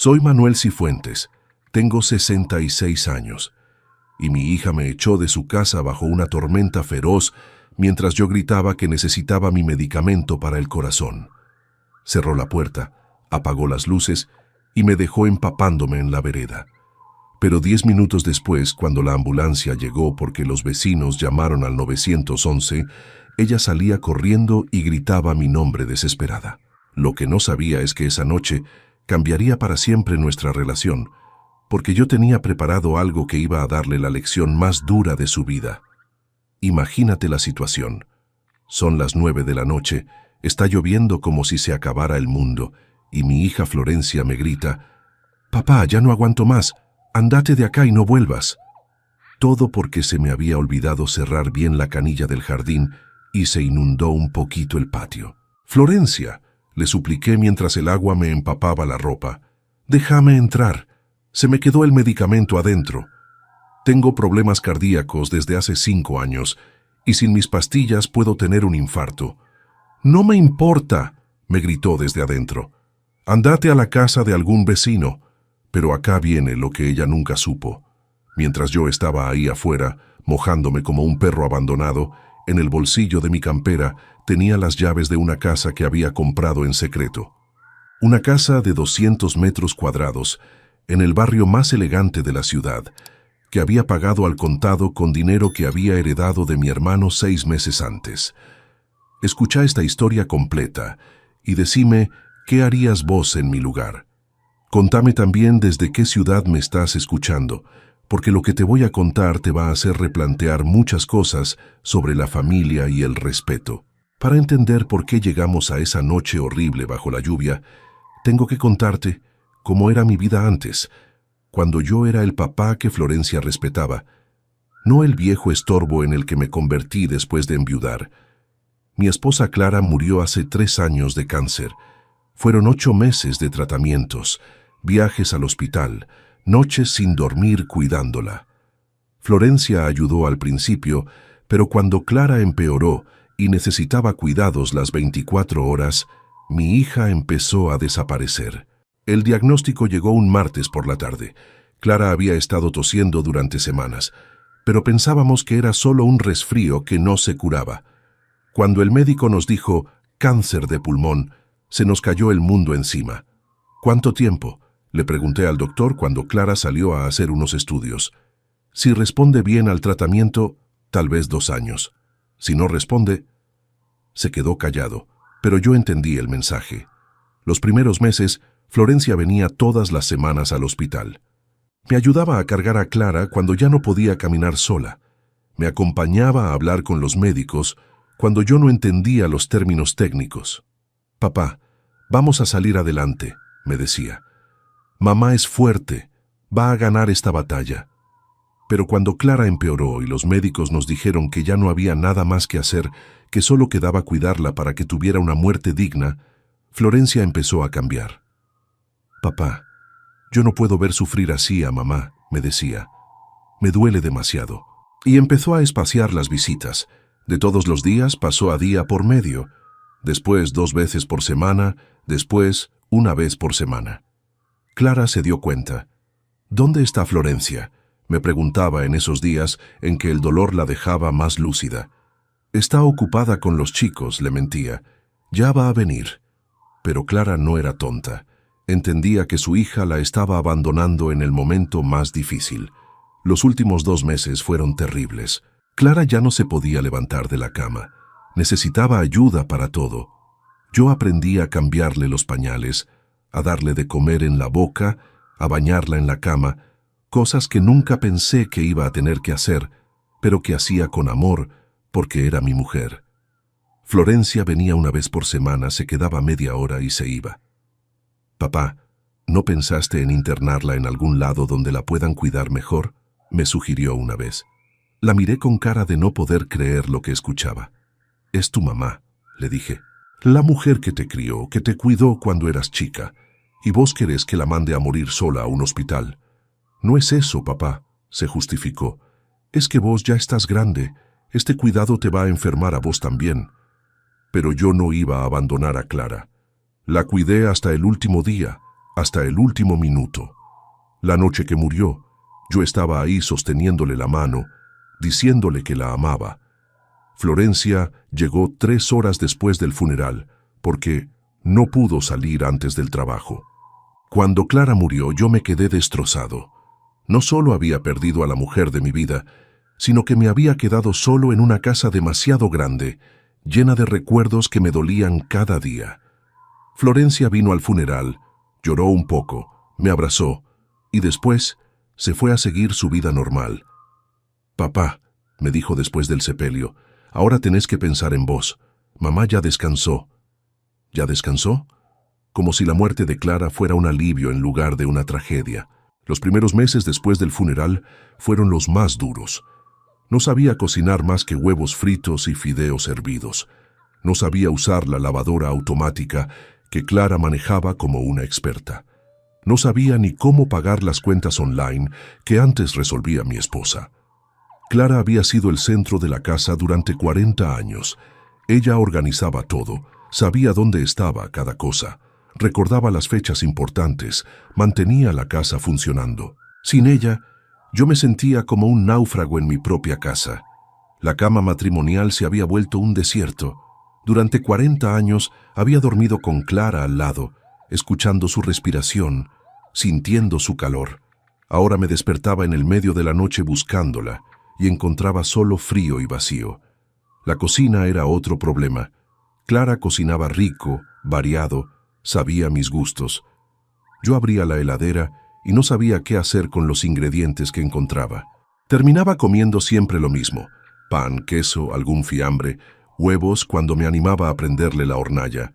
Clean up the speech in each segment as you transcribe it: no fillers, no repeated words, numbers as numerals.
Soy Manuel Cifuentes, tengo 66 años, y mi hija me echó de su casa bajo una tormenta feroz mientras yo gritaba que necesitaba mi medicamento para el corazón. Cerró la puerta, apagó las luces y me dejó empapándome en la vereda. Pero 10 minutos después, cuando la ambulancia llegó porque los vecinos llamaron al 911, ella salía corriendo y gritaba mi nombre desesperada. Lo que no sabía es que esa noche cambiaría para siempre nuestra relación, porque yo tenía preparado algo que iba a darle la lección más dura de su vida. Imagínate la situación. Son las 9 de la noche, está lloviendo como si se acabara el mundo, y mi hija Florencia me grita: «Papá, ya no aguanto más, andate de acá y no vuelvas». Todo porque se me había olvidado cerrar bien la canilla del jardín y se inundó un poquito el patio. «Florencia», le supliqué mientras el agua me empapaba la ropa, «déjame entrar. Se me quedó el medicamento adentro. Tengo problemas cardíacos desde hace 5 años y sin mis pastillas puedo tener un infarto». «No me importa», me gritó desde adentro. «Andate a la casa de algún vecino». Pero acá viene lo que ella nunca supo. Mientras yo estaba ahí afuera, mojándome como un perro abandonado, en el bolsillo de mi campera tenía las llaves de una casa que había comprado en secreto. Una casa de 200 metros cuadrados, en el barrio más elegante de la ciudad, que había pagado al contado con dinero que había heredado de mi hermano 6 meses antes. Escucha esta historia completa y decime qué harías vos en mi lugar. Contame también desde qué ciudad me estás escuchando, porque lo que te voy a contar te va a hacer replantear muchas cosas sobre la familia y el respeto. Para entender por qué llegamos a esa noche horrible bajo la lluvia, tengo que contarte cómo era mi vida antes, cuando yo era el papá que Florencia respetaba, no el viejo estorbo en el que me convertí después de enviudar. Mi esposa Clara murió hace 3 años de cáncer. Fueron 8 meses de tratamientos, viajes al hospital, noches sin dormir cuidándola. Florencia ayudó al principio, pero cuando Clara empeoró y necesitaba cuidados las 24 horas, mi hija empezó a desaparecer. El diagnóstico llegó un martes por la tarde. Clara había estado tosiendo durante semanas, pero pensábamos que era solo un resfrío que no se curaba. Cuando el médico nos dijo cáncer de pulmón, se nos cayó el mundo encima. «¿Cuánto tiempo?», le pregunté al doctor cuando Clara salió a hacer unos estudios. «Si responde bien al tratamiento, tal vez 2 años. Si no responde...». Se quedó callado, pero yo entendí el mensaje. Los primeros meses, Florencia venía todas las semanas al hospital. Me ayudaba a cargar a Clara cuando ya no podía caminar sola. Me acompañaba a hablar con los médicos cuando yo no entendía los términos técnicos. «Papá, vamos a salir adelante», me decía. «Mamá es fuerte, va a ganar esta batalla». Pero cuando Clara empeoró y los médicos nos dijeron que ya no había nada más que hacer, que solo quedaba cuidarla para que tuviera una muerte digna, Florencia empezó a cambiar. «Papá, yo no puedo ver sufrir así a mamá», me decía. «Me duele demasiado». Y empezó a espaciar las visitas. De todos los días pasó a día por medio. Después 2 veces por semana, después 1 vez por semana. Clara se dio cuenta. «¿Dónde está Florencia?», me preguntaba en esos días en que el dolor la dejaba más lúcida. «Está ocupada con los chicos», le mentía. «Ya va a venir». Pero Clara no era tonta. Entendía que su hija la estaba abandonando en el momento más difícil. Los últimos 2 meses fueron terribles. Clara ya no se podía levantar de la cama. Necesitaba ayuda para todo. Yo aprendí a cambiarle los pañales, a darle de comer en la boca, a bañarla en la cama, cosas que nunca pensé que iba a tener que hacer, pero que hacía con amor, porque era mi mujer. Florencia venía 1 vez por semana, se quedaba media hora y se iba. «Papá, ¿no pensaste en internarla en algún lado donde la puedan cuidar mejor?», me sugirió una vez. La miré con cara de no poder creer lo que escuchaba. «Es tu mamá», le dije. «La mujer que te crió, que te cuidó cuando eras chica. ¿Y vos querés que la mande a morir sola a un hospital?». «No es eso, papá», se justificó. «Es que vos ya estás grande. Este cuidado te va a enfermar a vos también». Pero yo no iba a abandonar a Clara. La cuidé hasta el último día, hasta el último minuto. La noche que murió, yo estaba ahí sosteniéndole la mano, diciéndole que la amaba. Florencia llegó 3 horas después del funeral, porque no pudo salir antes del trabajo. Cuando Clara murió, yo me quedé destrozado. No solo había perdido a la mujer de mi vida, sino que me había quedado solo en una casa demasiado grande, llena de recuerdos que me dolían cada día. Florencia vino al funeral, lloró un poco, me abrazó, y después se fue a seguir su vida normal. «Papá», me dijo después del sepelio, «ahora tenés que pensar en vos. Mamá ya descansó». ¿Ya descansó? Como si la muerte de Clara fuera un alivio en lugar de una tragedia. Los primeros meses después del funeral fueron los más duros. No sabía cocinar más que huevos fritos y fideos hervidos. No sabía usar la lavadora automática que Clara manejaba como una experta. No sabía ni cómo pagar las cuentas online que antes resolvía mi esposa. Clara había sido el centro de la casa durante 40 años. Ella organizaba todo, sabía dónde estaba cada cosa, recordaba las fechas importantes, mantenía la casa funcionando. Sin ella, yo me sentía como un náufrago en mi propia casa. La cama matrimonial se había vuelto un desierto. Durante 40 años había dormido con Clara al lado, escuchando su respiración, sintiendo su calor. Ahora me despertaba en el medio de la noche buscándola y encontraba solo frío y vacío. La cocina era otro problema. Clara cocinaba rico, variado, sabía mis gustos. Yo abría la heladera y no sabía qué hacer con los ingredientes que encontraba. Terminaba comiendo siempre lo mismo: pan, queso, algún fiambre, huevos cuando me animaba a prenderle la hornalla.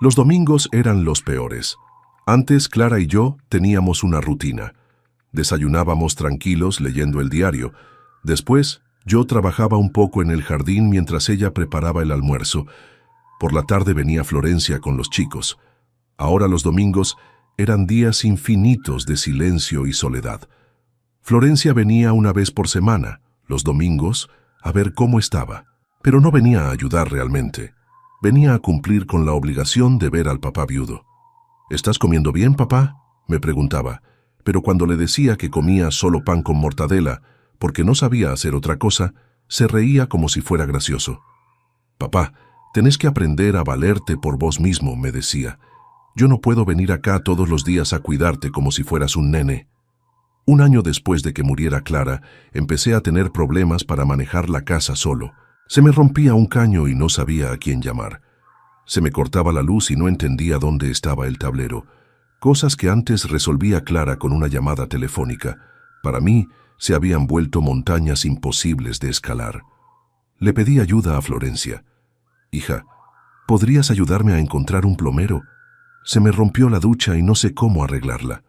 Los domingos eran los peores. Antes Clara y yo teníamos una rutina. Desayunábamos tranquilos leyendo el diario. Después yo trabajaba un poco en el jardín mientras ella preparaba el almuerzo. Por la tarde venía Florencia con los chicos. Ahora los domingos eran días infinitos de silencio y soledad. Florencia venía una vez por semana, los domingos, a ver cómo estaba. Pero no venía a ayudar realmente. Venía a cumplir con la obligación de ver al papá viudo. «¿Estás comiendo bien, papá?», me preguntaba, pero cuando le decía que comía solo pan con mortadela, porque no sabía hacer otra cosa, se reía como si fuera gracioso. «Papá, tenés que aprender a valerte por vos mismo», me decía. «Yo no puedo venir acá todos los días a cuidarte como si fueras un nene». Un año después de que muriera Clara, empecé a tener problemas para manejar la casa solo. Se me rompía un caño y no sabía a quién llamar. Se me cortaba la luz y no entendía dónde estaba el tablero. Cosas que antes resolvía Clara con una llamada telefónica, para mí se habían vuelto montañas imposibles de escalar. Le pedí ayuda a Florencia. «Hija, ¿podrías ayudarme a encontrar un plomero? Se me rompió la ducha y no sé cómo arreglarla».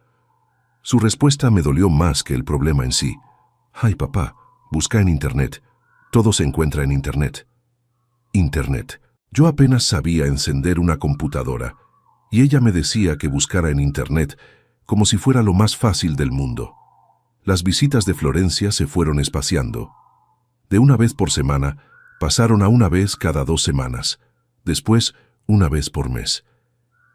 Su respuesta me dolió más que el problema en sí. «Ay, papá, busca en Internet. Todo se encuentra en Internet». Internet. Yo apenas sabía encender una computadora, y ella me decía que buscara en Internet como si fuera lo más fácil del mundo. Las visitas de Florencia se fueron espaciando. De una vez por semana, pasaron a una vez cada 2 semanas, después una vez por mes.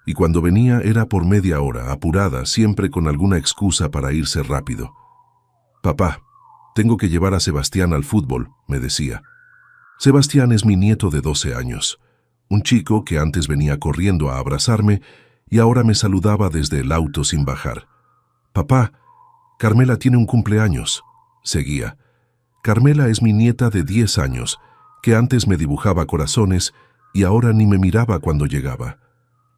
Y cuando venía era por media hora, apurada, siempre con alguna excusa para irse rápido. «Papá, tengo que llevar a Sebastián al fútbol», me decía. Sebastián es mi nieto de 12 años, un chico que antes venía corriendo a abrazarme y ahora me saludaba desde el auto sin bajar. «Papá, Carmela tiene un cumpleaños», seguía. «Carmela es mi nieta de 10 años, que antes me dibujaba corazones y ahora ni me miraba cuando llegaba.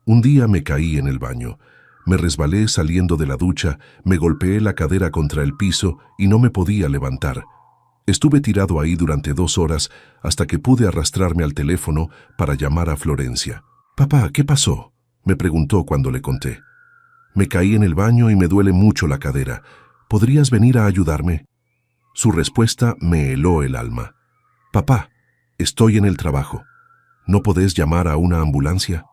Un día me caí en el baño, me resbalé saliendo de la ducha, me golpeé la cadera contra el piso y no me podía levantar. Estuve tirado ahí durante 2 horas hasta que pude arrastrarme al teléfono para llamar a Florencia. «Papá, ¿qué pasó?», me preguntó cuando le conté. «Me caí en el baño y me duele mucho la cadera. ¿Podrías venir a ayudarme?». Su respuesta me heló el alma. «Papá, estoy en el trabajo. ¿No podés llamar a una ambulancia?».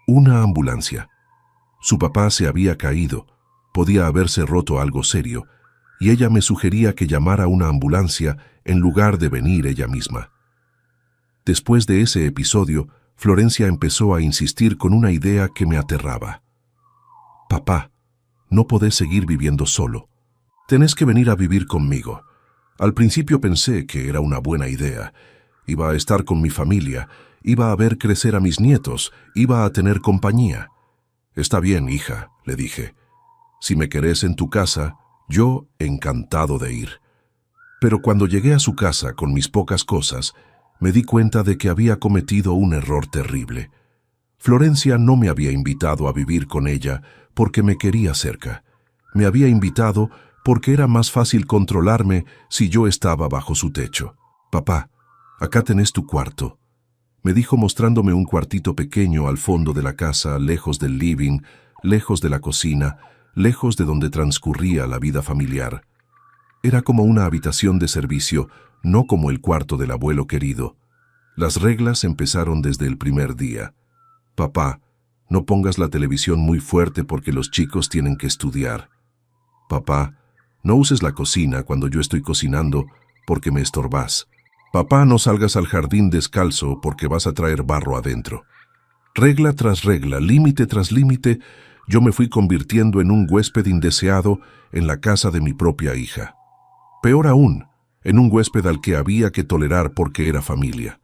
Una ambulancia. Su papá se había caído, podía haberse roto algo serio, y ella me sugería que llamara a una ambulancia en lugar de venir ella misma. Después de ese episodio, Florencia empezó a insistir con una idea que me aterraba. Papá, no podés seguir viviendo solo. Tenés que venir a vivir conmigo. Al principio pensé que era una buena idea. Iba a estar con mi familia, iba a ver crecer a mis nietos, iba a tener compañía. Está bien, hija, le dije. Si me querés en tu casa, yo encantado de ir. Pero cuando llegué a su casa con mis pocas cosas, me di cuenta de que había cometido un error terrible. Florencia no me había invitado a vivir con ella porque me quería cerca. Me había invitado porque era más fácil controlarme si yo estaba bajo su techo. Papá, acá tenés tu cuarto, me dijo mostrándome un cuartito pequeño al fondo de la casa, lejos del living, lejos de la cocina, lejos de donde transcurría la vida familiar. Era como una habitación de servicio, no como el cuarto del abuelo querido. Las reglas empezaron desde el primer día. Papá, no pongas la televisión muy fuerte porque los chicos tienen que estudiar. Papá, no uses la cocina cuando yo estoy cocinando porque me estorbás. Papá, no salgas al jardín descalzo porque vas a traer barro adentro. Regla tras regla, límite tras límite, yo me fui convirtiendo en un huésped indeseado en la casa de mi propia hija. Peor aún, en un huésped al que había que tolerar porque era familia.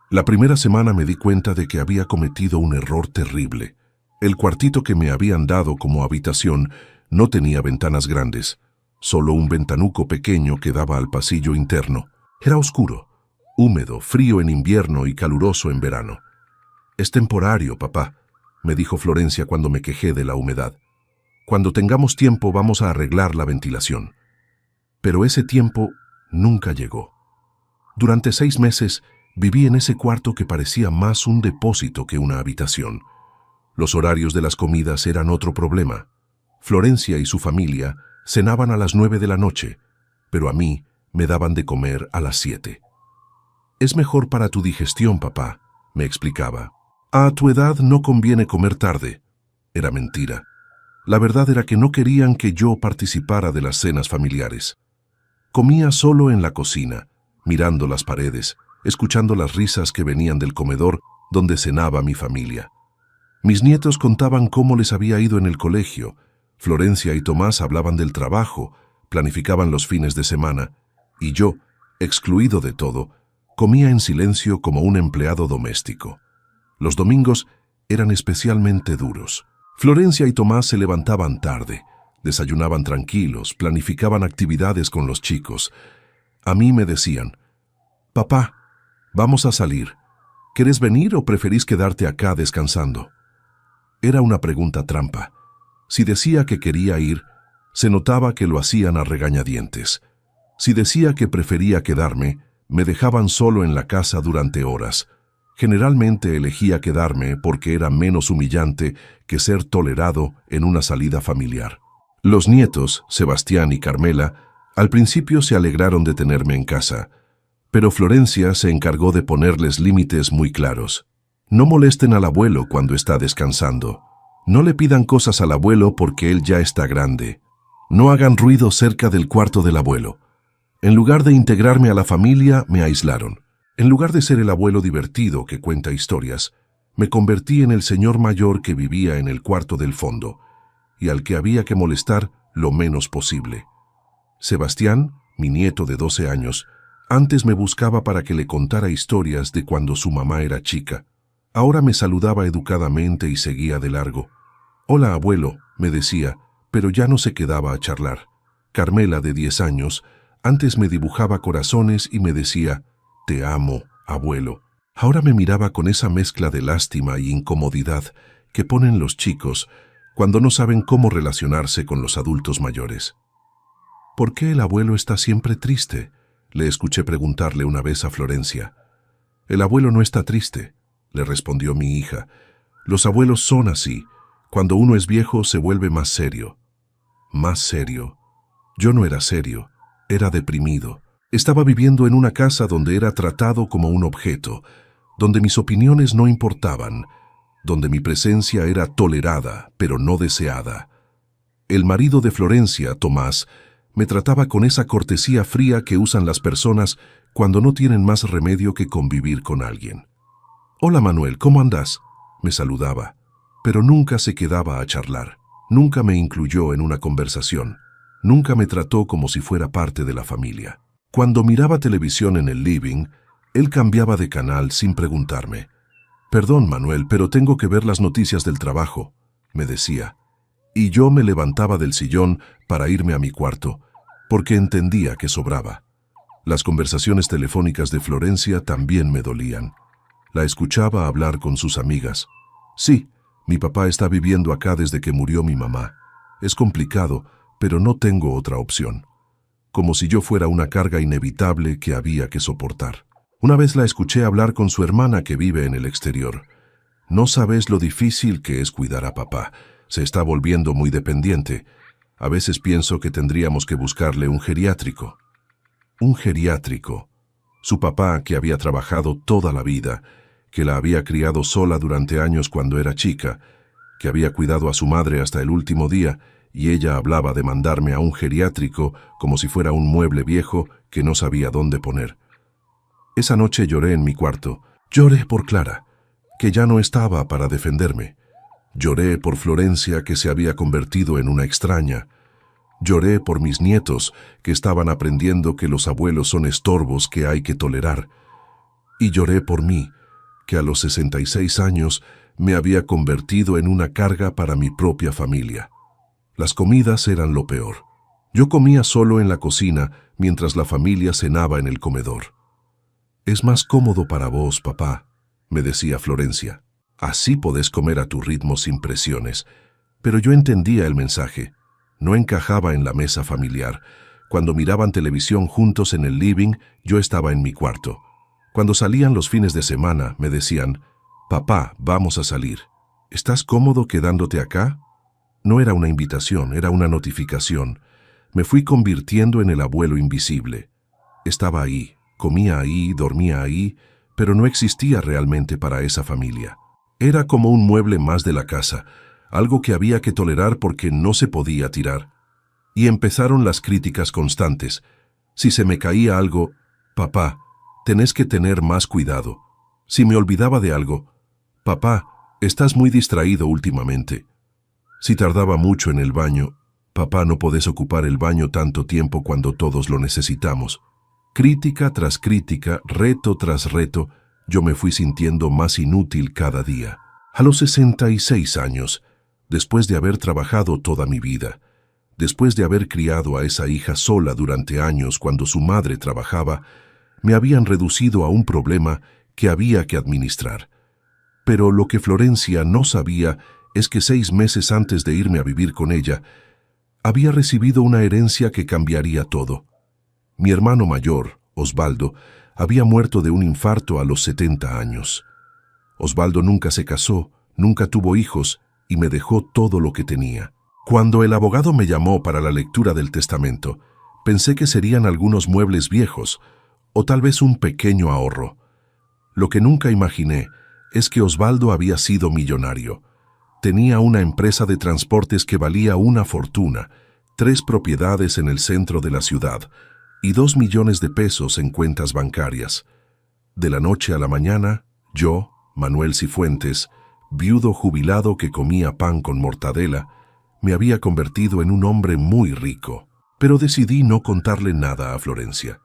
La primera semana me di cuenta de que había cometido un error terrible. El cuartito que me habían dado como habitación no tenía ventanas grandes, solo un ventanuco pequeño que daba al pasillo interno. Era oscuro, húmedo, frío en invierno y caluroso en verano. Es temporario, papá, me dijo Florencia cuando me quejé de la humedad. Cuando tengamos tiempo vamos a arreglar la ventilación. Pero ese tiempo nunca llegó. Durante 6 meses viví en ese cuarto que parecía más un depósito que una habitación. Los horarios de las comidas eran otro problema. Florencia y su familia cenaban a las 9 de la noche, pero a mí me daban de comer a las 7. Es mejor para tu digestión, papá, me explicaba. A tu edad no conviene comer tarde. Era mentira. La verdad era que no querían que yo participara de las cenas familiares. Comía solo en la cocina, mirando las paredes, escuchando las risas que venían del comedor donde cenaba mi familia. Mis nietos contaban cómo les había ido en el colegio. Florencia y Tomás hablaban del trabajo, planificaban los fines de semana, y yo, excluido de todo, comía en silencio como un empleado doméstico. Los domingos eran especialmente duros. Florencia y Tomás se levantaban tarde, desayunaban tranquilos, planificaban actividades con los chicos. A mí me decían, «Papá, vamos a salir. ¿Querés venir o preferís quedarte acá descansando?» Era una pregunta trampa. Si decía que quería ir, se notaba que lo hacían a regañadientes. Si decía que prefería quedarme, me dejaban solo en la casa durante horas. Generalmente elegía quedarme porque era menos humillante que ser tolerado en una salida familiar. Los nietos, Sebastián y Carmela, al principio se alegraron de tenerme en casa, pero Florencia se encargó de ponerles límites muy claros. No molesten al abuelo cuando está descansando. No le pidan cosas al abuelo porque él ya está grande. No hagan ruido cerca del cuarto del abuelo. En lugar de integrarme a la familia, me aislaron. En lugar de ser el abuelo divertido que cuenta historias, me convertí en el señor mayor que vivía en el cuarto del fondo y al que había que molestar lo menos posible. Sebastián, mi nieto de 12 años, antes me buscaba para que le contara historias de cuando su mamá era chica. Ahora me saludaba educadamente y seguía de largo. «Hola, abuelo», me decía, pero ya no se quedaba a charlar. Carmela, de 10 años, antes me dibujaba corazones y me decía, «Te amo, abuelo». Ahora me miraba con esa mezcla de lástima y incomodidad que ponen los chicos cuando no saben cómo relacionarse con los adultos mayores. «¿Por qué el abuelo está siempre triste?», le escuché preguntarle una vez a Florencia. «El abuelo no está triste», le respondió mi hija. «Los abuelos son así. Cuando uno es viejo se vuelve más serio». Más serio. Yo no era serio, era deprimido. Estaba viviendo en una casa donde era tratado como un objeto, donde mis opiniones no importaban, donde mi presencia era tolerada, pero no deseada. El marido de Florencia, Tomás, me trataba con esa cortesía fría que usan las personas cuando no tienen más remedio que convivir con alguien. «Hola, Manuel, ¿cómo andás?», me saludaba, pero nunca se quedaba a charlar. Nunca me incluyó en una conversación. Nunca me trató como si fuera parte de la familia. Cuando miraba televisión en el living, él cambiaba de canal sin preguntarme. «Perdón, Manuel, pero tengo que ver las noticias del trabajo», me decía. Y yo me levantaba del sillón para irme a mi cuarto, porque entendía que sobraba. Las conversaciones telefónicas de Florencia también me dolían. La escuchaba hablar con sus amigas. «Sí, mi papá está viviendo acá desde que murió mi mamá. Es complicado, pero no tengo otra opción». Como si yo fuera una carga inevitable que había que soportar. Una vez la escuché hablar con su hermana que vive en el exterior. «No sabes lo difícil que es cuidar a papá. Se está volviendo muy dependiente. A veces pienso que tendríamos que buscarle un geriátrico». Un geriátrico. Su papá, que había trabajado toda la vida, que la había criado sola durante años cuando era chica, que había cuidado a su madre hasta el último día, y ella hablaba de mandarme a un geriátrico como si fuera un mueble viejo que no sabía dónde poner. Esa noche lloré en mi cuarto. Lloré por Clara, que ya no estaba para defenderme. Lloré por Florencia, que se había convertido en una extraña. Lloré por mis nietos, que estaban aprendiendo que los abuelos son estorbos que hay que tolerar. Y lloré por mí, que a los 66 años me había convertido en una carga para mi propia familia. Las comidas eran lo peor. Yo comía solo en la cocina mientras la familia cenaba en el comedor. «Es más cómodo para vos, papá», me decía Florencia. «Así podés comer a tu ritmo sin presiones». Pero yo entendía el mensaje. No encajaba en la mesa familiar. Cuando miraban televisión juntos en el living, yo estaba en mi cuarto. Cuando salían los fines de semana, me decían: «Papá, vamos a salir. ¿Estás cómodo quedándote acá?». No era una invitación, era una notificación. Me fui convirtiendo en el abuelo invisible. Estaba ahí, comía ahí, dormía ahí, pero no existía realmente para esa familia. Era como un mueble más de la casa, algo que había que tolerar porque no se podía tirar. Y empezaron las críticas constantes. Si se me caía algo: «Papá, tenés que tener más cuidado». Si me olvidaba de algo: «Papá, estás muy distraído últimamente». Si tardaba mucho en el baño: «Papá, no podés ocupar el baño tanto tiempo cuando todos lo necesitamos». Crítica tras crítica, reto tras reto, yo me fui sintiendo más inútil cada día. A los 66 años, después de haber trabajado toda mi vida, después de haber criado a esa hija sola durante años cuando su madre trabajaba, me habían reducido a un problema que había que administrar. Pero lo que Florencia no sabía es que 6 meses antes de irme a vivir con ella, había recibido una herencia que cambiaría todo. Mi hermano mayor, Osvaldo, había muerto de un infarto a los 70 años. Osvaldo nunca se casó, nunca tuvo hijos y me dejó todo lo que tenía. Cuando el abogado me llamó para la lectura del testamento, pensé que serían algunos muebles viejos o tal vez un pequeño ahorro. Lo que nunca imaginé es que Osvaldo había sido millonario. Tenía una empresa de transportes que valía una fortuna, 3 propiedades en el centro de la ciudad y 2 millones de pesos en cuentas bancarias. De la noche a la mañana, yo, Manuel Cifuentes, viudo jubilado que comía pan con mortadela, me había convertido en un hombre muy rico. Pero decidí no contarle nada a Florencia.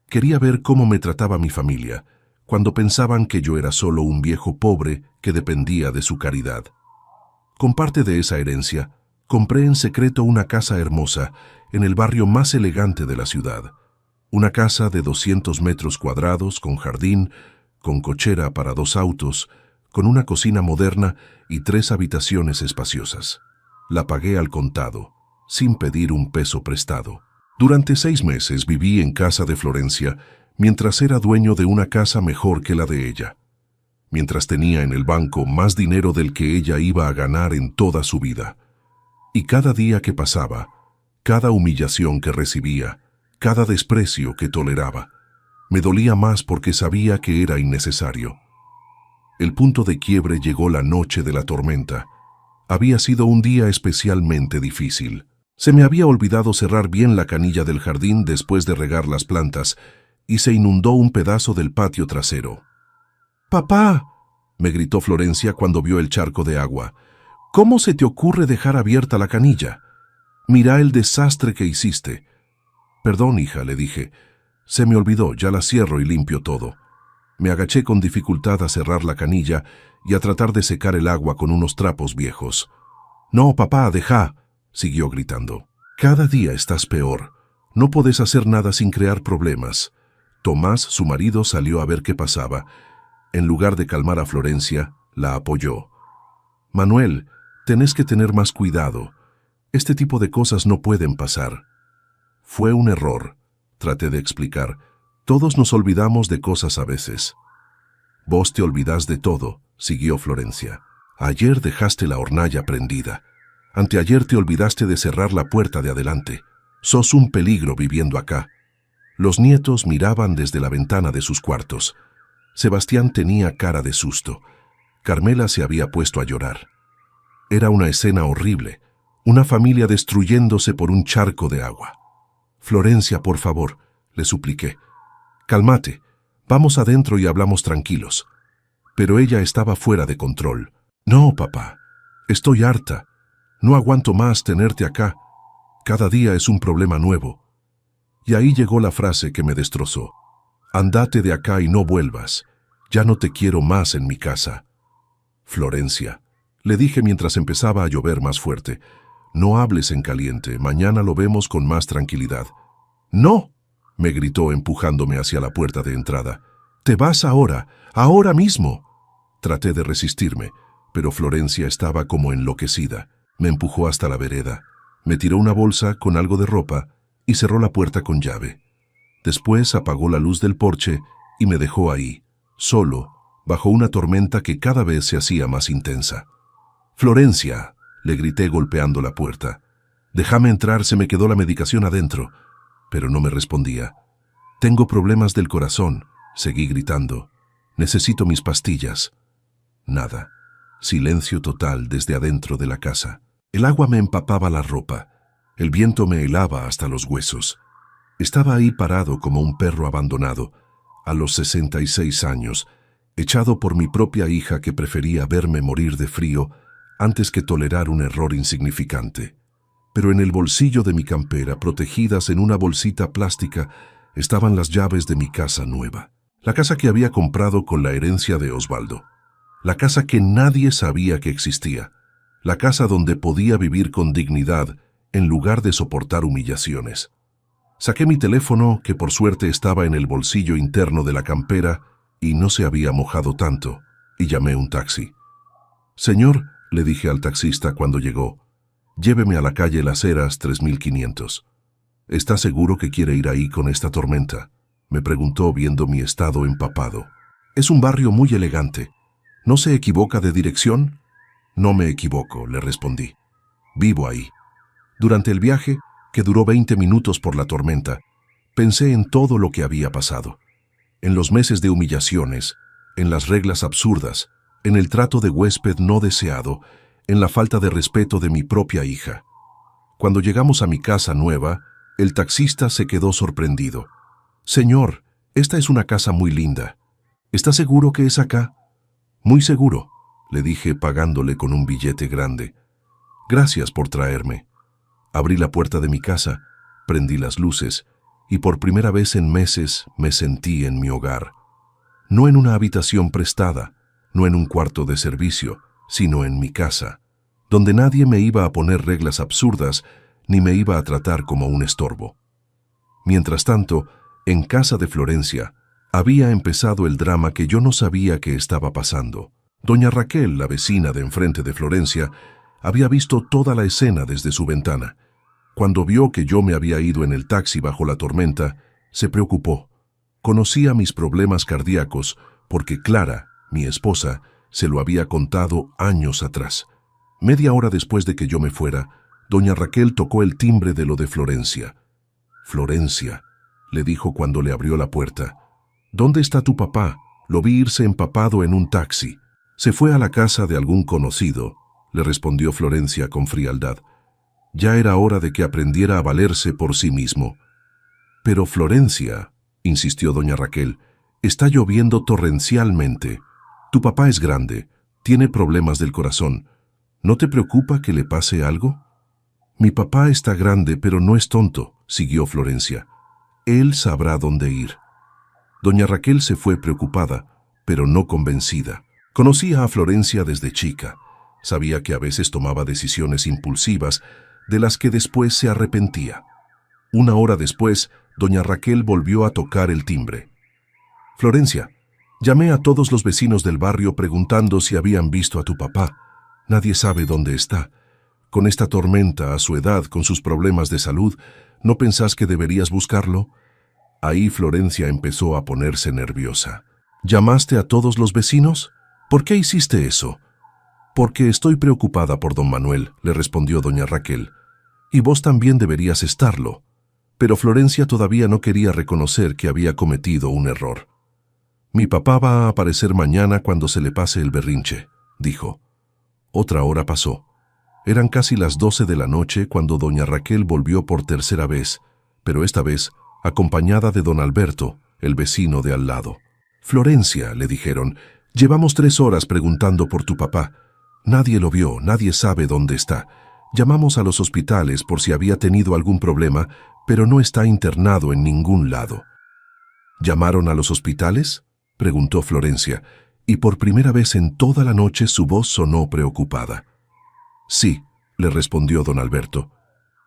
Quería ver cómo me trataba mi familia, cuando pensaban que yo era solo un viejo pobre que dependía de su caridad. Con parte de esa herencia, compré en secreto una casa hermosa en el barrio más elegante de la ciudad. Una casa de 200 metros cuadrados, con jardín, con cochera para 2 autos, con una cocina moderna y 3 habitaciones espaciosas. La pagué al contado, sin pedir un peso prestado. Durante 6 meses viví en casa de Florencia, mientras era dueño de una casa mejor que la de ella. Mientras tenía en el banco más dinero del que ella iba a ganar en toda su vida. Y cada día que pasaba, cada humillación que recibía, cada desprecio que toleraba, me dolía más porque sabía que era innecesario. El punto de quiebre llegó la noche de la tormenta. Había sido un día especialmente difícil. Se me había olvidado cerrar bien la canilla del jardín después de regar las plantas y se inundó un pedazo del patio trasero. «¡Papá!», me gritó Florencia cuando vio el charco de agua. ¿Cómo se te ocurre dejar abierta la canilla? Mira el desastre que hiciste. Perdón, hija, le dije. Se me olvidó, ya la cierro y limpio todo. Me agaché con dificultad a cerrar la canilla y a tratar de secar el agua con unos trapos viejos. No, papá, deja, siguió gritando. Cada día estás peor. No podés hacer nada sin crear problemas. Tomás, su marido, salió a ver qué pasaba. En lugar de calmar a Florencia, la apoyó. Manuel, tenés que tener más cuidado. Este tipo de cosas no pueden pasar. Fue un error, traté de explicar. Todos nos olvidamos de cosas a veces. Vos te olvidás de todo, siguió Florencia. Ayer dejaste la hornalla prendida. Anteayer te olvidaste de cerrar la puerta de adelante. Sos un peligro viviendo acá. Los nietos miraban desde la ventana de sus cuartos. Sebastián tenía cara de susto. Carmela se había puesto a llorar. Era una escena horrible, una familia destruyéndose por un charco de agua. Florencia, por favor, le supliqué. Cálmate, vamos adentro y hablamos tranquilos. Pero ella estaba fuera de control. No, papá, estoy harta. No aguanto más tenerte acá. Cada día es un problema nuevo. Y ahí llegó la frase que me destrozó. Andate de acá y no vuelvas. Ya no te quiero más en mi casa. Florencia, le dije mientras empezaba a llover más fuerte, no hables en caliente, mañana lo vemos con más tranquilidad. ¡No!, me gritó empujándome hacia la puerta de entrada. ¡Te vas ahora, ahora mismo! Traté de resistirme, pero Florencia estaba como enloquecida. Me empujó hasta la vereda, me tiró una bolsa con algo de ropa y cerró la puerta con llave. Después apagó la luz del porche y me dejó ahí, solo, bajo una tormenta que cada vez se hacía más intensa. «Florencia», le grité golpeando la puerta. «Déjame entrar, se me quedó la medicación adentro». Pero no me respondía. «Tengo problemas del corazón», seguí gritando. «Necesito mis pastillas». Nada. Silencio total desde adentro de la casa. El agua me empapaba la ropa. El viento me helaba hasta los huesos. Estaba ahí parado como un perro abandonado, a los 66 años, echado por mi propia hija que prefería verme morir de frío antes que tolerar un error insignificante. Pero en el bolsillo de mi campera, protegidas en una bolsita plástica, estaban las llaves de mi casa nueva. La casa que había comprado con la herencia de Osvaldo. La casa que nadie sabía que existía. La casa donde podía vivir con dignidad en lugar de soportar humillaciones. Saqué mi teléfono, que por suerte estaba en el bolsillo interno de la campera y no se había mojado tanto, y llamé un taxi. «Señor», le dije al taxista cuando llegó, «lléveme a la calle Las Heras 3500. ¿Está seguro que quiere ir ahí con esta tormenta?», me preguntó viendo mi estado empapado. «Es un barrio muy elegante. ¿No se equivoca de dirección?». «No me equivoco», le respondí. «Vivo ahí». Durante el viaje, que duró 20 minutos por la tormenta, pensé en todo lo que había pasado. En los meses de humillaciones, en las reglas absurdas, en el trato de huésped no deseado, en la falta de respeto de mi propia hija. Cuando llegamos a mi casa nueva, el taxista se quedó sorprendido. «Señor, esta es una casa muy linda. ¿Está seguro que es acá?». «Muy seguro», le dije pagándole con un billete grande. «Gracias por traerme». Abrí la puerta de mi casa, prendí las luces y por primera vez en meses me sentí en mi hogar. No en una habitación prestada, no en un cuarto de servicio, sino en mi casa, donde nadie me iba a poner reglas absurdas ni me iba a tratar como un estorbo. Mientras tanto, en casa de Florencia, había empezado el drama que yo no sabía que estaba pasando. Doña Raquel, la vecina de enfrente de Florencia, había visto toda la escena desde su ventana. Cuando vio que yo me había ido en el taxi bajo la tormenta, se preocupó. Conocía mis problemas cardíacos porque Clara, mi esposa, se lo había contado años atrás. Media hora después de que yo me fuera, doña Raquel tocó el timbre de lo de Florencia. «Florencia», le dijo cuando le abrió la puerta, «¿dónde está tu papá? Lo vi irse empapado en un taxi». «Se fue a la casa de algún conocido», le respondió Florencia con frialdad. Ya era hora de que aprendiera a valerse por sí mismo. «Pero Florencia», insistió doña Raquel, «está lloviendo torrencialmente. Tu papá es grande, tiene problemas del corazón. ¿No te preocupa que le pase algo? Mi papá está grande, pero no es tonto, siguió Florencia. Él sabrá dónde ir. Doña Raquel se fue preocupada, pero no convencida. Conocía a Florencia desde chica. Sabía que a veces tomaba decisiones impulsivas, de las que después se arrepentía. Una hora después, doña Raquel volvió a tocar el timbre. Florencia, llamé a todos los vecinos del barrio preguntando si habían visto a tu papá. Nadie sabe dónde está. Con esta tormenta, a su edad, con sus problemas de salud, ¿no pensás que deberías buscarlo? Ahí Florencia empezó a ponerse nerviosa. ¿Llamaste a todos los vecinos? ¿Por qué hiciste eso? Porque estoy preocupada por don Manuel, le respondió doña Raquel. Y vos también deberías estarlo. Pero Florencia todavía no quería reconocer que había cometido un error. Mi papá va a aparecer mañana cuando se le pase el berrinche, dijo. Otra hora pasó. Eran casi las 12 de la noche cuando doña Raquel volvió por tercera vez, pero esta vez acompañada de don Alberto, el vecino de al lado. Florencia, le dijeron, llevamos 3 horas preguntando por tu papá. Nadie lo vio, nadie sabe dónde está. Llamamos a los hospitales por si había tenido algún problema, pero no está internado en ningún lado. ¿Llamaron a los hospitales?, preguntó Florencia, y por primera vez en toda la noche su voz sonó preocupada. Sí, le respondió don Alberto,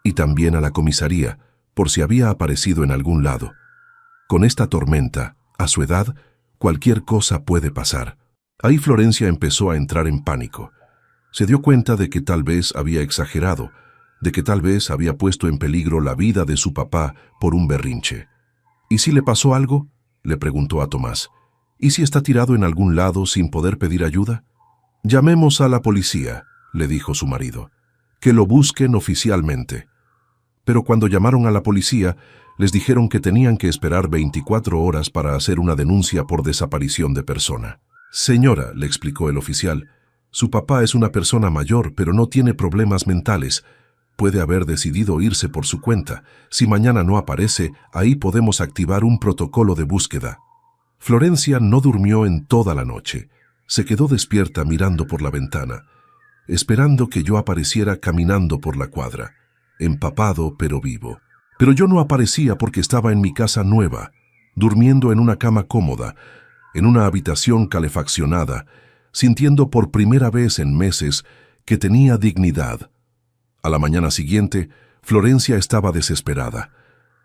y también a la comisaría, por si había aparecido en algún lado. Con esta tormenta, a su edad, cualquier cosa puede pasar. Ahí Florencia empezó a entrar en pánico. Se dio cuenta de que tal vez había exagerado, de que tal vez había puesto en peligro la vida de su papá por un berrinche. ¿Y si le pasó algo?, le preguntó a Tomás. ¿Y si está tirado en algún lado sin poder pedir ayuda? Llamemos a la policía, le dijo su marido. Que lo busquen oficialmente. Pero cuando llamaron a la policía, les dijeron que tenían que esperar 24 horas para hacer una denuncia por desaparición de persona. Señora, le explicó el oficial, su papá es una persona mayor, pero no tiene problemas mentales. Puede haber decidido irse por su cuenta. Si mañana no aparece, ahí podemos activar un protocolo de búsqueda. Florencia no durmió en toda la noche. Se quedó despierta mirando por la ventana, esperando que yo apareciera caminando por la cuadra, empapado pero vivo. Pero yo no aparecía porque estaba en mi casa nueva, durmiendo en una cama cómoda, en una habitación calefaccionada, sintiendo por primera vez en meses que tenía dignidad. A la mañana siguiente, Florencia estaba desesperada.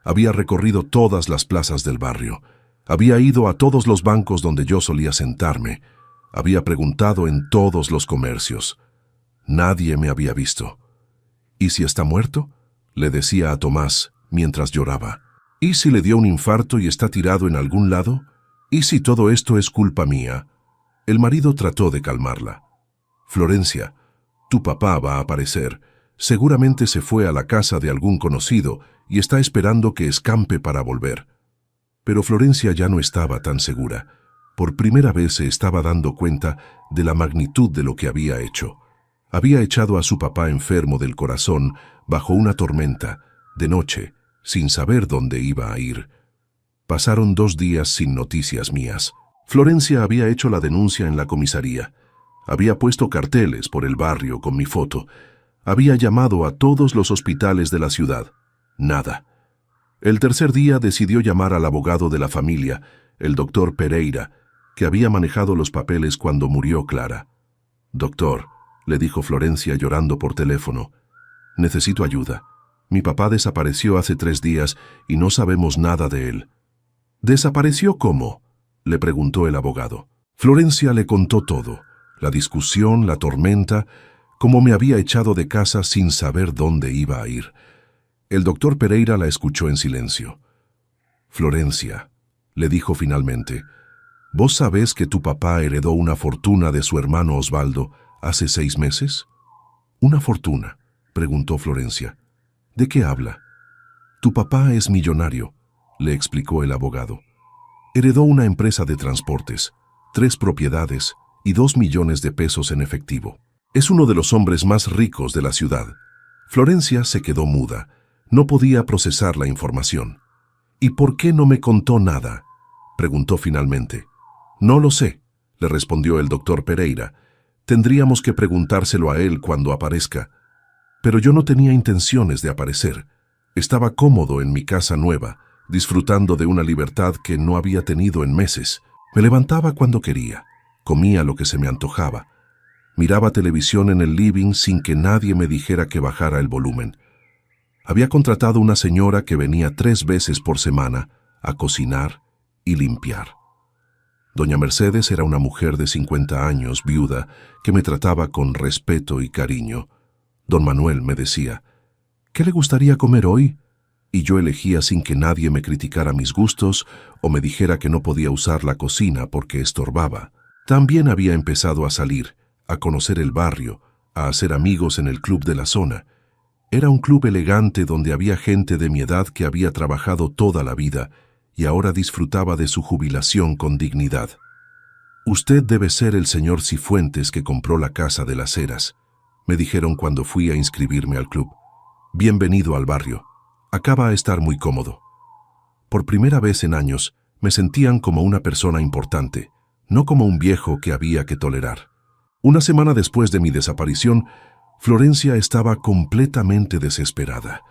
Había recorrido todas las plazas del barrio. Había ido a todos los bancos donde yo solía sentarme. Había preguntado en todos los comercios. Nadie me había visto. ¿Y si está muerto?, le decía a Tomás mientras lloraba. ¿Y si le dio un infarto y está tirado en algún lado? ¿Y si todo esto es culpa mía? El marido trató de calmarla. Florencia, tu papá va a aparecer. Seguramente se fue a la casa de algún conocido y está esperando que escampe para volver. Pero Florencia ya no estaba tan segura. Por primera vez se estaba dando cuenta de la magnitud de lo que había hecho. Había echado a su papá enfermo del corazón bajo una tormenta, de noche, sin saber dónde iba a ir. Pasaron 2 días sin noticias mías. Florencia había hecho la denuncia en la comisaría. Había puesto carteles por el barrio con mi foto. Había llamado a todos los hospitales de la ciudad. Nada. El tercer día decidió llamar al abogado de la familia, el doctor Pereira, que había manejado los papeles cuando murió Clara. Doctor, le dijo Florencia llorando por teléfono, necesito ayuda. Mi papá desapareció hace 3 días y no sabemos nada de él. ¿Desapareció cómo?, le preguntó el abogado. Florencia le contó todo, la discusión, la tormenta, cómo me había echado de casa sin saber dónde iba a ir. El doctor Pereira la escuchó en silencio. Florencia, le dijo finalmente, ¿vos sabés que tu papá heredó una fortuna de su hermano Osvaldo hace 6 meses? ¿Una fortuna?, preguntó Florencia. ¿De qué habla? Tu papá es millonario, le explicó el abogado. Heredó una empresa de transportes, 3 propiedades y 2 millones de pesos en efectivo. Es uno de los hombres más ricos de la ciudad. Florencia se quedó muda. No podía procesar la información. ¿Y por qué no me contó nada?, preguntó finalmente. No lo sé, le respondió el doctor Pereira, Tendríamos que preguntárselo a él cuando aparezca. Pero yo no tenía intenciones de aparecer. Estaba cómodo en mi casa nueva, disfrutando de una libertad que no había tenido en meses. Me levantaba cuando quería, comía lo que se me antojaba. Miraba televisión en el living sin que nadie me dijera que bajara el volumen. Había contratado una señora que venía 3 veces por semana a cocinar y limpiar. Doña Mercedes era una mujer de 50 años, viuda, que me trataba con respeto y cariño. Don Manuel me decía, ¿qué le gustaría comer hoy? Y yo elegía sin que nadie me criticara mis gustos o me dijera que no podía usar la cocina porque estorbaba. También había empezado a salir, a conocer el barrio, a hacer amigos en el club de la zona. Era un club elegante donde había gente de mi edad que había trabajado toda la vida y ahora disfrutaba de su jubilación con dignidad. «Usted debe ser el señor Cifuentes que compró la casa de las Heras», me dijeron cuando fui a inscribirme al club. «Bienvenido al barrio. Acá va a estar muy cómodo». Por primera vez en años me sentían como una persona importante, no como un viejo que había que tolerar. Una semana después de mi desaparición, Florencia estaba completamente desesperada.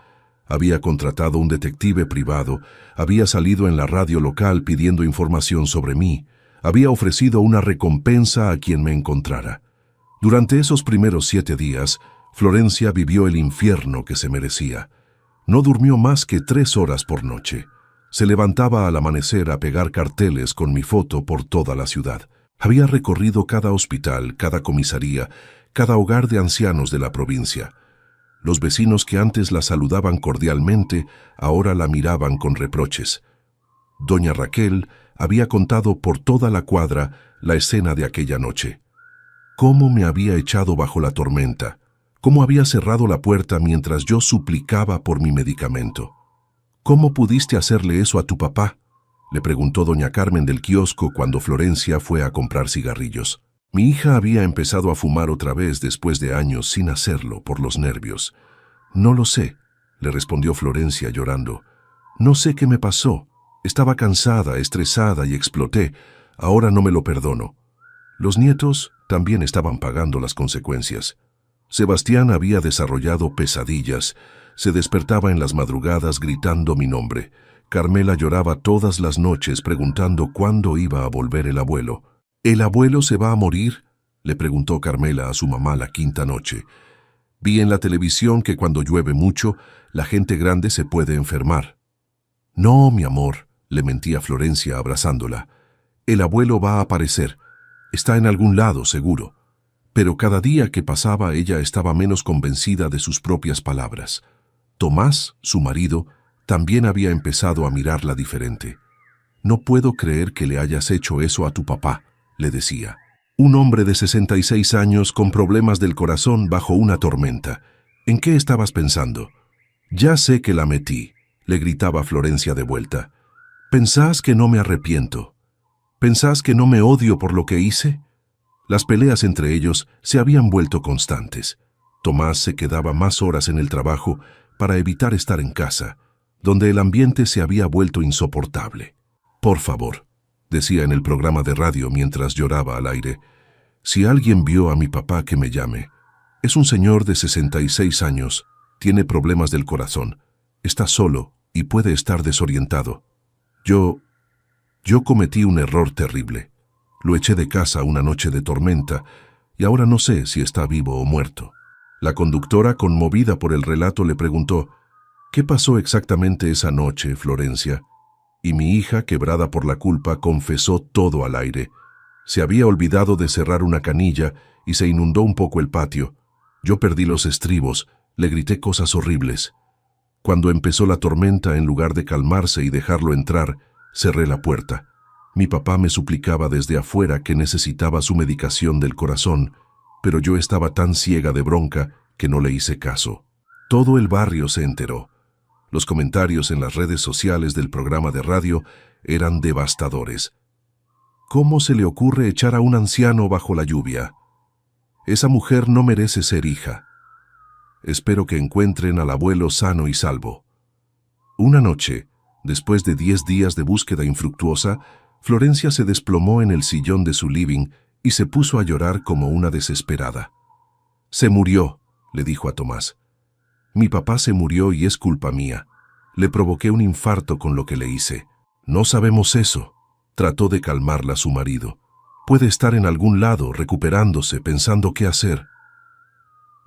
Había contratado un detective privado, había salido en la radio local pidiendo información sobre mí, había ofrecido una recompensa a quien me encontrara. Durante esos primeros 7 días, Florencia vivió el infierno que se merecía. No durmió más que 3 horas por noche. Se levantaba al amanecer a pegar carteles con mi foto por toda la ciudad. Había recorrido cada hospital, cada comisaría, cada hogar de ancianos de la provincia. Los vecinos que antes la saludaban cordialmente, ahora la miraban con reproches. Doña Raquel había contado por toda la cuadra la escena de aquella noche. Cómo me había echado bajo la tormenta, cómo había cerrado la puerta mientras yo suplicaba por mi medicamento. «¿Cómo pudiste hacerle eso a tu papá?», le preguntó doña Carmen del kiosco cuando Florencia fue a comprar cigarrillos. Mi hija había empezado a fumar otra vez después de años sin hacerlo por los nervios. «No lo sé», le respondió Florencia llorando. «No sé qué me pasó. Estaba cansada, estresada y exploté. Ahora no me lo perdono». Los nietos también estaban pagando las consecuencias. Sebastián había desarrollado pesadillas. Se despertaba en las madrugadas gritando mi nombre. Carmela lloraba todas las noches preguntando cuándo iba a volver el abuelo. «¿El abuelo se va a morir?», le preguntó Carmela a su mamá la 5ª noche. «Vi en la televisión que cuando llueve mucho, la gente grande se puede enfermar». «No, mi amor», le mentía Florencia abrazándola. «El abuelo va a aparecer. Está en algún lado, seguro». Pero cada día que pasaba ella estaba menos convencida de sus propias palabras. Tomás, su marido, también había empezado a mirarla diferente. «No puedo creer que le hayas hecho eso a tu papá», le decía. «Un hombre de 66 años con problemas del corazón bajo una tormenta. ¿En qué estabas pensando?» «Ya sé que la metí», le gritaba Florencia de vuelta. «¿Pensás que no me arrepiento? ¿Pensás que no me odio por lo que hice?» Las peleas entre ellos se habían vuelto constantes. Tomás se quedaba más horas en el trabajo para evitar estar en casa, donde el ambiente se había vuelto insoportable. «Por favor», decía en el programa de radio mientras lloraba al aire, «si alguien vio a mi papá, que me llame. Es un señor de 66 años, tiene problemas del corazón, está solo y puede estar desorientado. Yo cometí un error terrible. Lo eché de casa una noche de tormenta y ahora no sé si está vivo o muerto». La conductora, conmovida por el relato, le preguntó, «¿Qué pasó exactamente esa noche, Florencia?». Y mi hija, quebrada por la culpa, confesó todo al aire. Se había olvidado de cerrar una canilla y se inundó un poco el patio. Yo perdí los estribos, le grité cosas horribles. Cuando empezó la tormenta, en lugar de calmarse y dejarlo entrar, cerré la puerta. Mi papá me suplicaba desde afuera que necesitaba su medicación del corazón, pero yo estaba tan ciega de bronca que no le hice caso. Todo el barrio se enteró. Los comentarios en las redes sociales del programa de radio eran devastadores. «¿Cómo se le ocurre echar a un anciano bajo la lluvia? Esa mujer no merece ser hija. Espero que encuentren al abuelo sano y salvo». Una noche, después de 10 días de búsqueda infructuosa, Florencia se desplomó en el sillón de su living y se puso a llorar como una desesperada. «Se murió», le dijo a Tomás. «Mi papá se murió y es culpa mía. Le provoqué un infarto con lo que le hice». «No sabemos eso», trató de calmarla su marido. «Puede estar en algún lado, recuperándose, pensando qué hacer».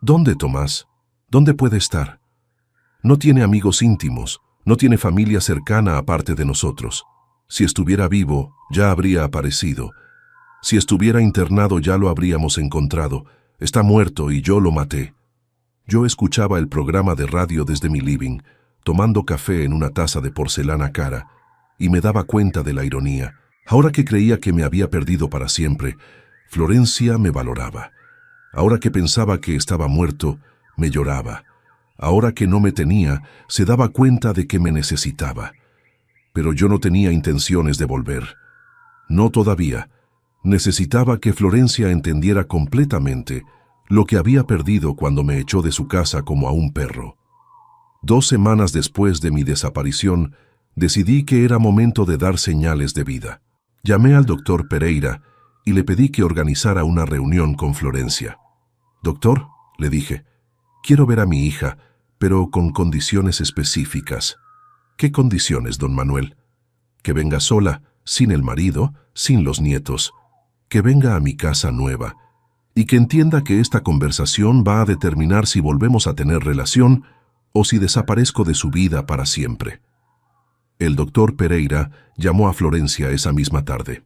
«¿Dónde, Tomás? ¿Dónde puede estar? No tiene amigos íntimos, no tiene familia cercana aparte de nosotros. Si estuviera vivo, ya habría aparecido. Si estuviera internado, ya lo habríamos encontrado. Está muerto y yo lo maté». Yo escuchaba el programa de radio desde mi living, tomando café en una taza de porcelana cara, y me daba cuenta de la ironía. Ahora que creía que me había perdido para siempre, Florencia me valoraba. Ahora que pensaba que estaba muerto, me lloraba. Ahora que no me tenía, se daba cuenta de que me necesitaba. Pero yo no tenía intenciones de volver. No todavía. Necesitaba que Florencia entendiera completamente lo que había perdido cuando me echó de su casa como a un perro. 2 semanas después de mi desaparición, decidí que era momento de dar señales de vida. Llamé al doctor Pereira y le pedí que organizara una reunión con Florencia. «Doctor», le dije, «quiero ver a mi hija, pero con condiciones específicas». «¿Qué condiciones, don Manuel?» «Que venga sola, sin el marido, sin los nietos. Que venga a mi casa nueva. Y que entienda que esta conversación va a determinar si volvemos a tener relación o si desaparezco de su vida para siempre». El doctor Pereira llamó a Florencia esa misma tarde.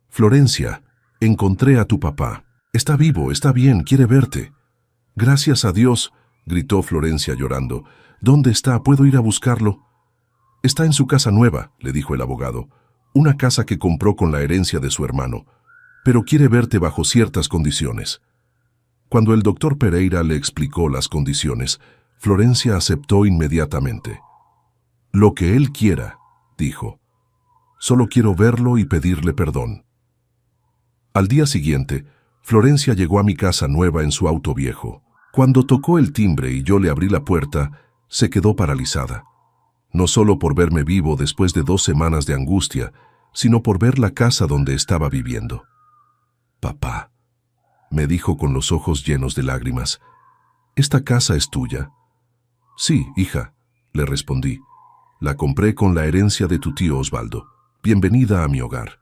«Florencia, encontré a tu papá. Está vivo, está bien, quiere verte». «Gracias a Dios», gritó Florencia llorando. «¿Dónde está? ¿Puedo ir a buscarlo?» «Está en su casa nueva», le dijo el abogado. «Una casa que compró con la herencia de su hermano. Pero quiere verte bajo ciertas condiciones». Cuando el doctor Pereira le explicó las condiciones, Florencia aceptó inmediatamente. «Lo que él quiera», dijo. «Solo quiero verlo y pedirle perdón». Al día siguiente, Florencia llegó a mi casa nueva en su auto viejo. Cuando tocó el timbre y yo le abrí la puerta, se quedó paralizada. No solo por verme vivo después de 2 semanas de angustia, sino por ver la casa donde estaba viviendo. «Papá», me dijo con los ojos llenos de lágrimas, «¿esta casa es tuya?» «Sí, hija», le respondí. «La compré con la herencia de tu tío Osvaldo. Bienvenida a mi hogar».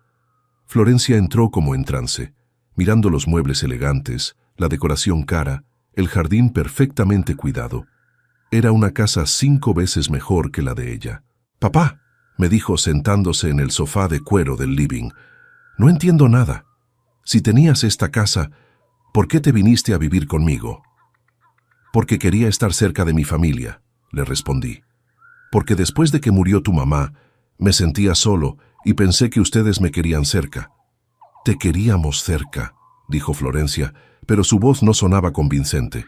Florencia entró como en trance, mirando los muebles elegantes, la decoración cara, el jardín perfectamente cuidado. Era una casa 5 veces mejor que la de ella. «Papá», me dijo sentándose en el sofá de cuero del living, «no entiendo nada. Si tenías esta casa, ¿por qué te viniste a vivir conmigo?» «Porque quería estar cerca de mi familia», le respondí. «Porque después de que murió tu mamá, me sentía solo y pensé que ustedes me querían cerca». «Te queríamos cerca», dijo Florencia, pero su voz no sonaba convincente.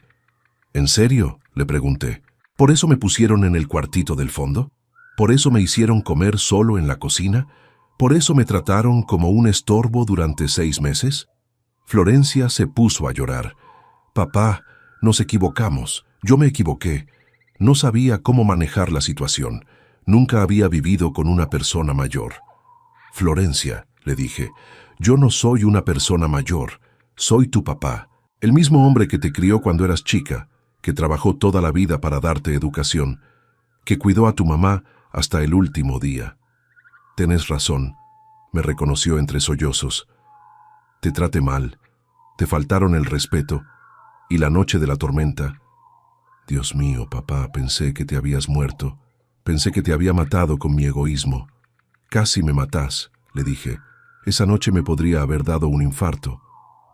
«¿En serio?», le pregunté. «¿Por eso me pusieron en el cuartito del fondo? ¿Por eso me hicieron comer solo en la cocina? ¿Por eso me trataron como un estorbo durante 6 meses?» Florencia se puso a llorar. «Papá, nos equivocamos. Yo me equivoqué. No sabía cómo manejar la situación. Nunca había vivido con una persona mayor». «Florencia», le dije, «yo no soy una persona mayor. Soy tu papá, el mismo hombre que te crió cuando eras chica, que trabajó toda la vida para darte educación, que cuidó a tu mamá hasta el último día». «Tenés razón», me reconoció entre sollozos. «Te traté mal, te faltaron el respeto, y la noche de la tormenta. Dios mío, papá, pensé que te habías muerto. Pensé que te había matado con mi egoísmo. Casi me matás», le dije. «Esa noche me podría haber dado un infarto.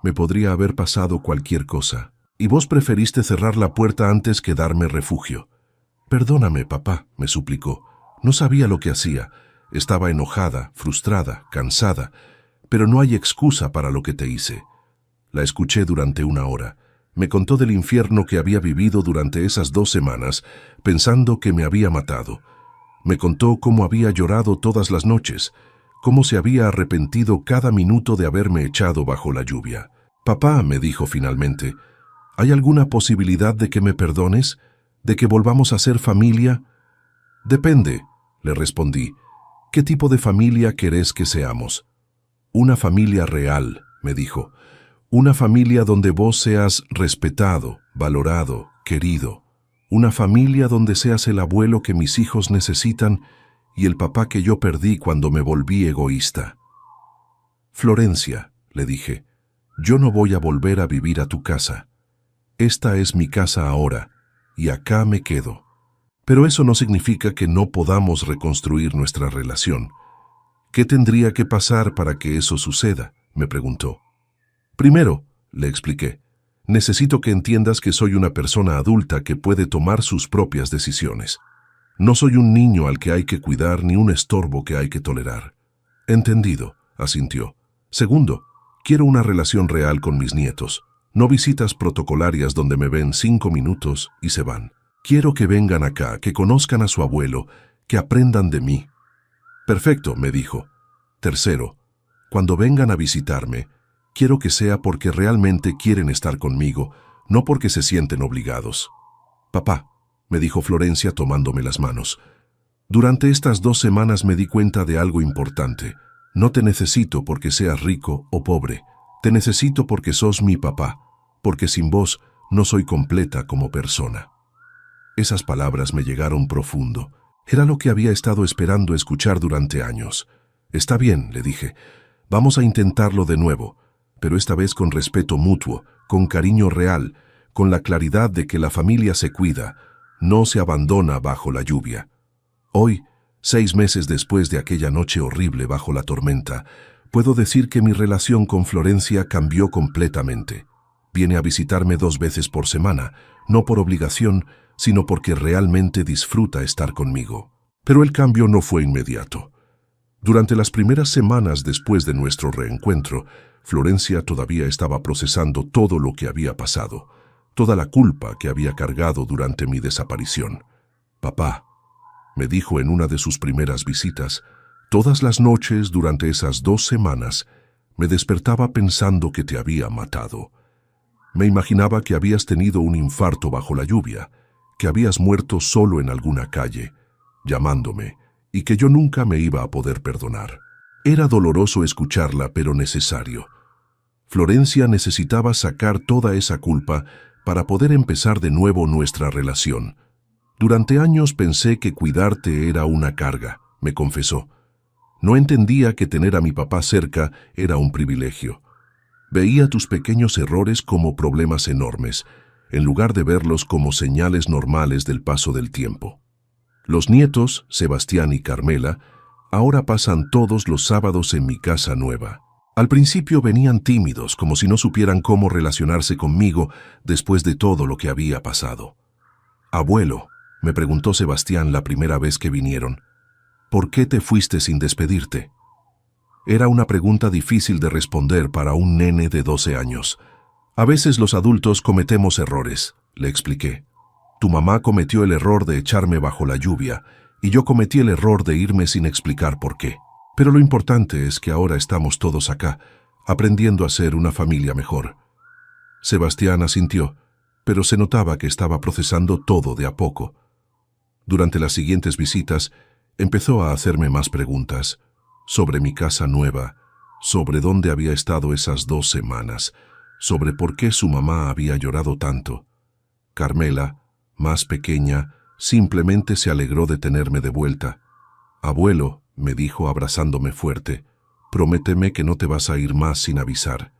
Me podría haber pasado cualquier cosa. Y vos preferiste cerrar la puerta antes que darme refugio». «Perdóname, papá», me suplicó. «No sabía lo que hacía. Estaba enojada, frustrada, cansada. Pero no hay excusa para lo que te hice». La escuché durante 1 hora. Me contó del infierno que había vivido durante esas 2 semanas, pensando que me había matado. Me contó cómo había llorado todas las noches, cómo se había arrepentido cada minuto de haberme echado bajo la lluvia. «Papá», me dijo finalmente, «¿hay alguna posibilidad de que me perdones? ¿De que volvamos a ser familia?» «Depende», le respondí. «¿Qué tipo de familia querés que seamos?» «Una familia real», me dijo. Una familia donde vos seas respetado, valorado, querido. Una familia donde seas el abuelo que mis hijos necesitan y el papá que yo perdí cuando me volví egoísta. Florencia, le dije, yo no voy a volver a vivir a tu casa. Esta es mi casa ahora, y acá me quedo. Pero eso no significa que no podamos reconstruir nuestra relación. ¿Qué tendría que pasar para que eso suceda?, me preguntó. Primero, le expliqué, necesito que entiendas que soy una persona adulta que puede tomar sus propias decisiones. No soy un niño al que hay que cuidar ni un estorbo que hay que tolerar. Entendido, asintió. Segundo, quiero una relación real con mis nietos, no visitas protocolarias donde me ven 5 minutos y se van. Quiero que vengan acá, que conozcan a su abuelo, que aprendan de mí. Perfecto, me dijo. Tercero, cuando vengan a visitarme, quiero que sea porque realmente quieren estar conmigo, no porque se sienten obligados. Papá, me dijo Florencia tomándome las manos, durante estas 2 semanas me di cuenta de algo importante. No te necesito porque seas rico o pobre. Te necesito porque sos mi papá, porque sin vos no soy completa como persona. Esas palabras me llegaron profundo. Era lo que había estado esperando escuchar durante años. Está bien, le dije. Vamos a intentarlo de nuevo, pero esta vez con respeto mutuo, con cariño real, con la claridad de que la familia se cuida, no se abandona bajo la lluvia. Hoy, 6 meses después de aquella noche horrible bajo la tormenta, puedo decir que mi relación con Florencia cambió completamente. Viene a visitarme 2 veces por semana, no por obligación, sino porque realmente disfruta estar conmigo. Pero el cambio no fue inmediato. Durante las primeras semanas después de nuestro reencuentro, Florencia todavía estaba procesando todo lo que había pasado, toda la culpa que había cargado durante mi desaparición. Papá, me dijo en una de sus primeras visitas, todas las noches durante esas 2 semanas me despertaba pensando que te había matado. Me imaginaba que habías tenido un infarto bajo la lluvia, que habías muerto solo en alguna calle, llamándome, y que yo nunca me iba a poder perdonar. Era doloroso escucharla, pero necesario. Florencia necesitaba sacar toda esa culpa para poder empezar de nuevo nuestra relación. Durante años pensé que cuidarte era una carga, me confesó. No entendía que tener a mi papá cerca era un privilegio. Veía tus pequeños errores como problemas enormes, en lugar de verlos como señales normales del paso del tiempo. Los nietos, Sebastián y Carmela, ahora pasan todos los sábados en mi casa nueva. Al principio venían tímidos, como si no supieran cómo relacionarse conmigo después de todo lo que había pasado. Abuelo, me preguntó Sebastián la primera vez que vinieron, ¿por qué te fuiste sin despedirte? Era una pregunta difícil de responder para un nene de 12 años. A veces los adultos cometemos errores, le expliqué. Tu mamá cometió el error de echarme bajo la lluvia y yo cometí el error de irme sin explicar por qué. Pero lo importante es que ahora estamos todos acá, aprendiendo a ser una familia mejor. Sebastián asintió, pero se notaba que estaba procesando todo de a poco. Durante las siguientes visitas, empezó a hacerme más preguntas sobre mi casa nueva, sobre dónde había estado esas 2 semanas, sobre por qué su mamá había llorado tanto. Carmela, más pequeña, simplemente se alegró de tenerme de vuelta. Abuelo, me dijo abrazándome fuerte, prométeme que no te vas a ir más sin avisar.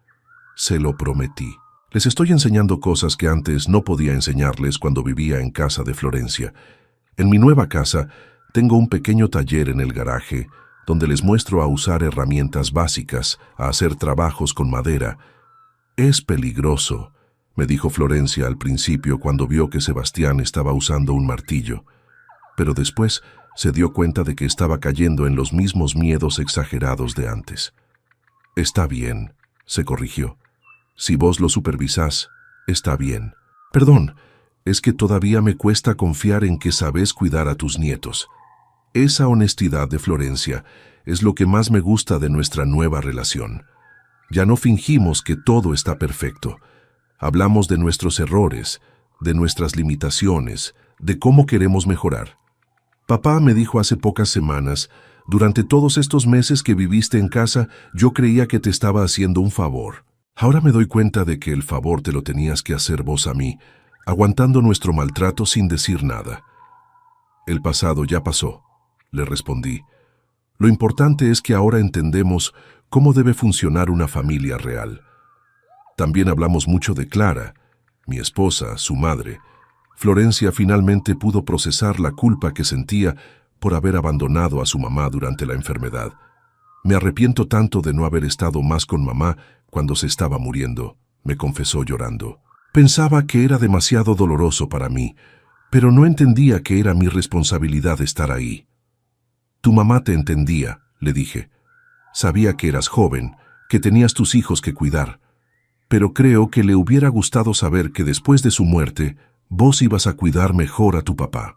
Se lo prometí. Les estoy enseñando cosas que antes no podía enseñarles cuando vivía en casa de Florencia. En mi nueva casa tengo un pequeño taller en el garaje donde les muestro a usar herramientas básicas, a hacer trabajos con madera. Es peligroso, me dijo Florencia al principio cuando vio que Sebastián estaba usando un martillo, pero después se dio cuenta de que estaba cayendo en los mismos miedos exagerados de antes. Está bien, se corrigió. Si vos lo supervisás, está bien. Perdón, es que todavía me cuesta confiar en que sabés cuidar a tus nietos. Esa honestidad de Florencia es lo que más me gusta de nuestra nueva relación. Ya no fingimos que todo está perfecto. Hablamos de nuestros errores, de nuestras limitaciones, de cómo queremos mejorar. Papá me dijo hace pocas semanas, Durante todos estos meses que viviste en casa, yo creía que te estaba haciendo un favor. Ahora me doy cuenta de que el favor te lo tenías que hacer vos a mí, aguantando nuestro maltrato sin decir nada. El pasado ya pasó, le respondí. Lo importante es que ahora entendemos cómo debe funcionar una familia real. También hablamos mucho de Clara, mi esposa, su madre. Florencia finalmente pudo procesar la culpa que sentía por haber abandonado a su mamá durante la enfermedad. Me arrepiento tanto de no haber estado más con mamá cuando se estaba muriendo, me confesó llorando. Pensaba que era demasiado doloroso para mí, pero no entendía que era mi responsabilidad estar ahí. Tu mamá te entendía, le dije. Sabía que eras joven, que tenías tus hijos que cuidar, pero creo que le hubiera gustado saber que después de su muerte, vos ibas a cuidar mejor a tu papá.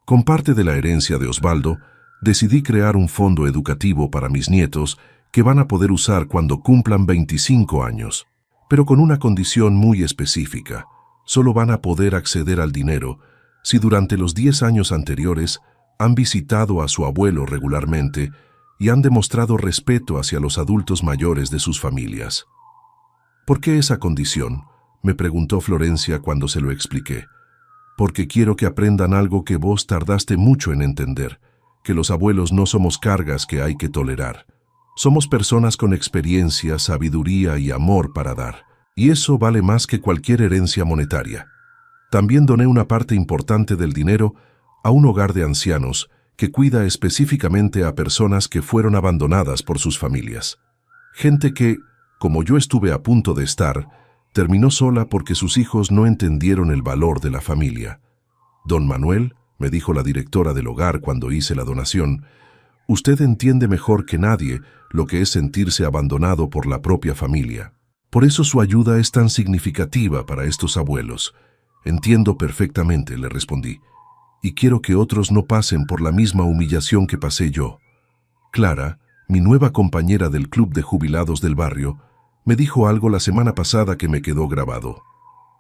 Con parte de la herencia de Osvaldo, decidí crear un fondo educativo para mis nietos que van a poder usar cuando cumplan 25 años, pero con una condición muy específica. Solo van a poder acceder al dinero si durante los 10 años anteriores han visitado a su abuelo regularmente y han demostrado respeto hacia los adultos mayores de sus familias. ¿Por qué esa condición?, me preguntó Florencia cuando se lo expliqué. Porque quiero que aprendan algo que vos tardaste mucho en entender, que los abuelos no somos cargas que hay que tolerar. Somos personas con experiencia, sabiduría y amor para dar, y eso vale más que cualquier herencia monetaria. También doné una parte importante del dinero a un hogar de ancianos que cuida específicamente a personas que fueron abandonadas por sus familias. Gente que, como yo estuve a punto de estar, terminó sola porque sus hijos no entendieron el valor de la familia. Don Manuel, me dijo la directora del hogar cuando hice la donación, usted entiende mejor que nadie lo que es sentirse abandonado por la propia familia. Por eso su ayuda es tan significativa para estos abuelos. Entiendo perfectamente, le respondí, y quiero que otros no pasen por la misma humillación que pasé yo. Clara, mi nueva compañera del club de jubilados del barrio, me dijo algo la semana pasada que me quedó grabado.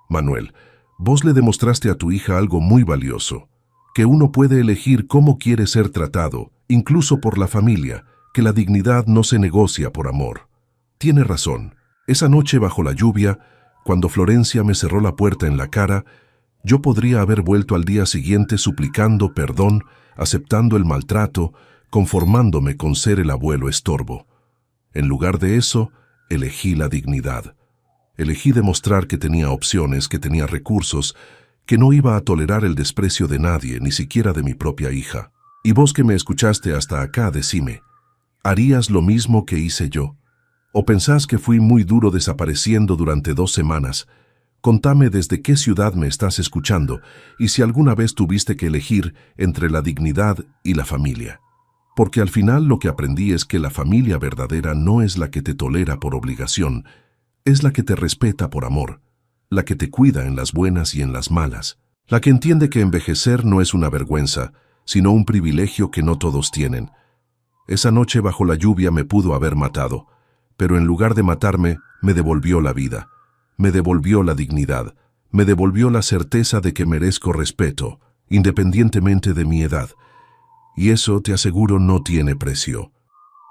Manuel, vos le demostraste a tu hija algo muy valioso, que uno puede elegir cómo quiere ser tratado, incluso por la familia, que la dignidad no se negocia por amor. Tiene razón. Esa noche bajo la lluvia, cuando Florencia me cerró la puerta en la cara, yo podría haber vuelto al día siguiente suplicando perdón, aceptando el maltrato, conformándome con ser el abuelo estorbo. En lugar de eso, elegí la dignidad. Elegí demostrar que tenía opciones, que tenía recursos, que no iba a tolerar el desprecio de nadie, ni siquiera de mi propia hija. Y vos que me escuchaste hasta acá, decime, ¿harías lo mismo que hice yo? ¿O pensás que fui muy duro desapareciendo durante 2 semanas? Contame desde qué ciudad me estás escuchando y si alguna vez tuviste que elegir entre la dignidad y la familia. Porque al final lo que aprendí es que la familia verdadera no es la que te tolera por obligación, es la que te respeta por amor, la que te cuida en las buenas y en las malas, la que entiende que envejecer no es una vergüenza, sino un privilegio que no todos tienen. Esa noche bajo la lluvia me pudo haber matado, pero en lugar de matarme, me devolvió la vida, me devolvió la dignidad, me devolvió la certeza de que merezco respeto, independientemente de mi edad. Y eso, te aseguro, no tiene precio.